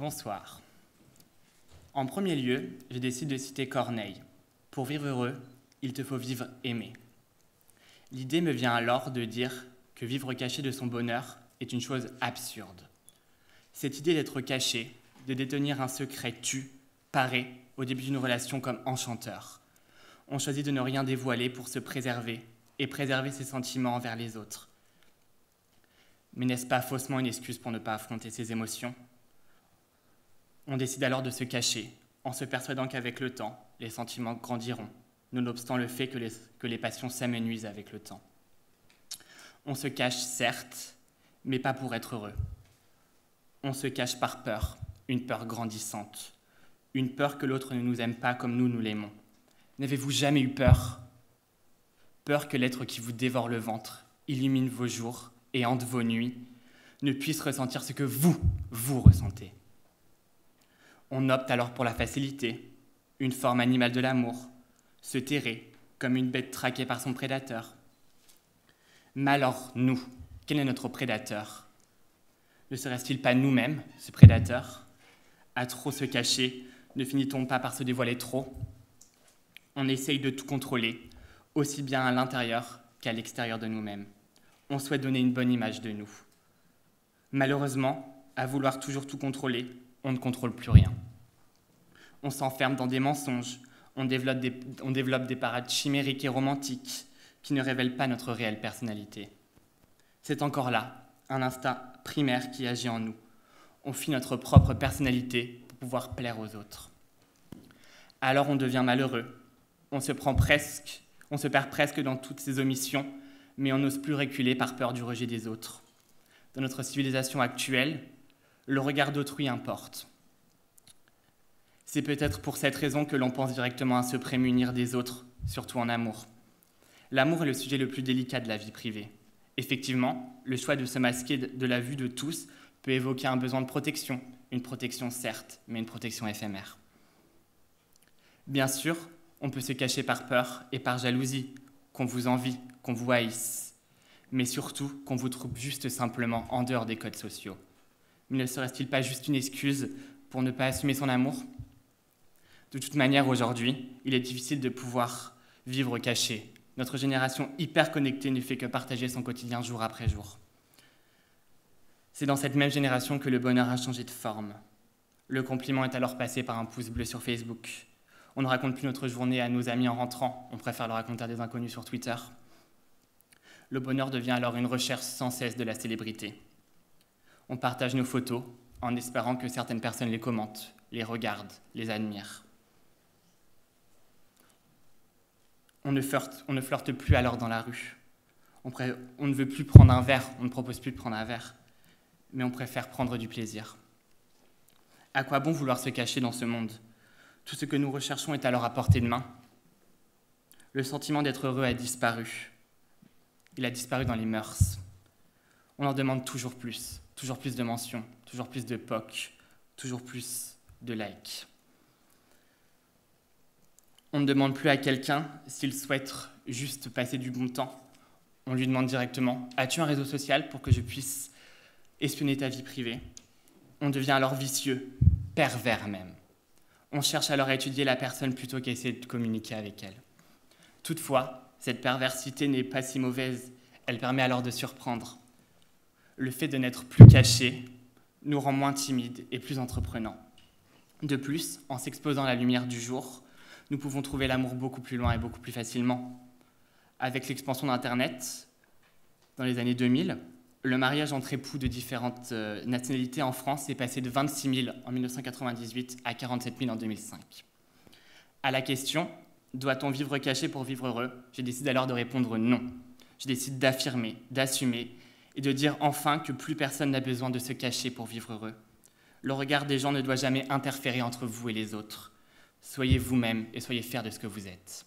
Bonsoir. En premier lieu, je décide de citer Corneille. Pour vivre heureux, il te faut vivre aimé. L'idée me vient alors de dire que vivre caché de son bonheur est une chose absurde. Cette idée d'être caché, de détenir un secret paraît au début d'une relation comme enchanteur. On choisit de ne rien dévoiler pour se préserver et préserver ses sentiments envers les autres. Mais n'est-ce pas faussement une excuse pour ne pas affronter ses émotions ? On décide alors de se cacher, en se persuadant qu'avec le temps, les sentiments grandiront, nonobstant le fait que les passions s'amenuisent avec le temps. On se cache, certes, mais pas pour être heureux. On se cache par peur, une peur grandissante, une peur que l'autre ne nous aime pas comme nous l'aimons. N'avez-vous jamais eu peur ? Peur que l'être qui vous dévore le ventre, illumine vos jours et hante vos nuits, ne puisse ressentir ce que vous ressentez. On opte alors pour la facilité, une forme animale de l'amour, se terrer comme une bête traquée par son prédateur. Mais alors, nous, quel est notre prédateur ? Ne serait-il pas nous-mêmes, ce prédateur ? À trop se cacher, ne finit-on pas par se dévoiler trop ? On essaye de tout contrôler, aussi bien à l'intérieur qu'à l'extérieur de nous-mêmes. On souhaite donner une bonne image de nous. Malheureusement, à vouloir toujours tout contrôler, on ne contrôle plus rien. On s'enferme dans des mensonges, on développe des parades chimériques et romantiques qui ne révèlent pas notre réelle personnalité. C'est encore là, un instinct primaire qui agit en nous. On fit notre propre personnalité pour pouvoir plaire aux autres. Alors on devient malheureux, on se perd presque dans toutes ces omissions, mais on n'ose plus reculer par peur du rejet des autres. Dans notre civilisation actuelle, le regard d'autrui importe. C'est peut-être pour cette raison que l'on pense directement à se prémunir des autres, surtout en amour. L'amour est le sujet le plus délicat de la vie privée. Effectivement, le choix de se masquer de la vue de tous peut évoquer un besoin de protection, une protection certes, mais une protection éphémère. Bien sûr, on peut se cacher par peur et par jalousie, qu'on vous envie, qu'on vous haïsse, mais surtout qu'on vous trouve juste simplement en dehors des codes sociaux. Mais ne serait-il pas juste une excuse pour ne pas assumer son amour ? De toute manière, aujourd'hui, il est difficile de pouvoir vivre caché. Notre génération hyper connectée ne fait que partager son quotidien jour après jour. C'est dans cette même génération que le bonheur a changé de forme. Le compliment est alors passé par un pouce bleu sur Facebook. On ne raconte plus notre journée à nos amis en rentrant, on préfère le raconter à des inconnus sur Twitter. Le bonheur devient alors une recherche sans cesse de la célébrité. On partage nos photos en espérant que certaines personnes les commentent, les regardent, les admirent. On ne flirte plus alors dans la rue. On ne veut plus prendre un verre, on ne propose plus de prendre un verre, mais on préfère prendre du plaisir. À quoi bon vouloir se cacher dans ce monde ? Tout ce que nous recherchons est alors à portée de main. Le sentiment d'être heureux a disparu. Il a disparu dans les mœurs. On en demande toujours plus de mentions, toujours plus de POC, toujours plus de likes. On ne demande plus à quelqu'un s'il souhaite juste passer du bon temps. On lui demande directement « As-tu un réseau social pour que je puisse espionner ta vie privée ?» On devient alors vicieux, pervers même. On cherche alors à étudier la personne plutôt qu'à essayer de communiquer avec elle. Toutefois, cette perversité n'est pas si mauvaise, elle permet alors de surprendre. Le fait de n'être plus caché nous rend moins timides et plus entreprenants. De plus, en s'exposant à la lumière du jour, nous pouvons trouver l'amour beaucoup plus loin et beaucoup plus facilement. Avec l'expansion d'Internet, dans les années 2000, le mariage entre époux de différentes nationalités en France est passé de 26 000 en 1998 à 47 000 en 2005. À la question « Doit-on vivre caché pour vivre heureux ?», je décide alors de répondre non. Je décide d'affirmer, d'assumer et de dire enfin que plus personne n'a besoin de se cacher pour vivre heureux. Le regard des gens ne doit jamais interférer entre vous et les autres. Soyez vous-même et soyez fiers de ce que vous êtes.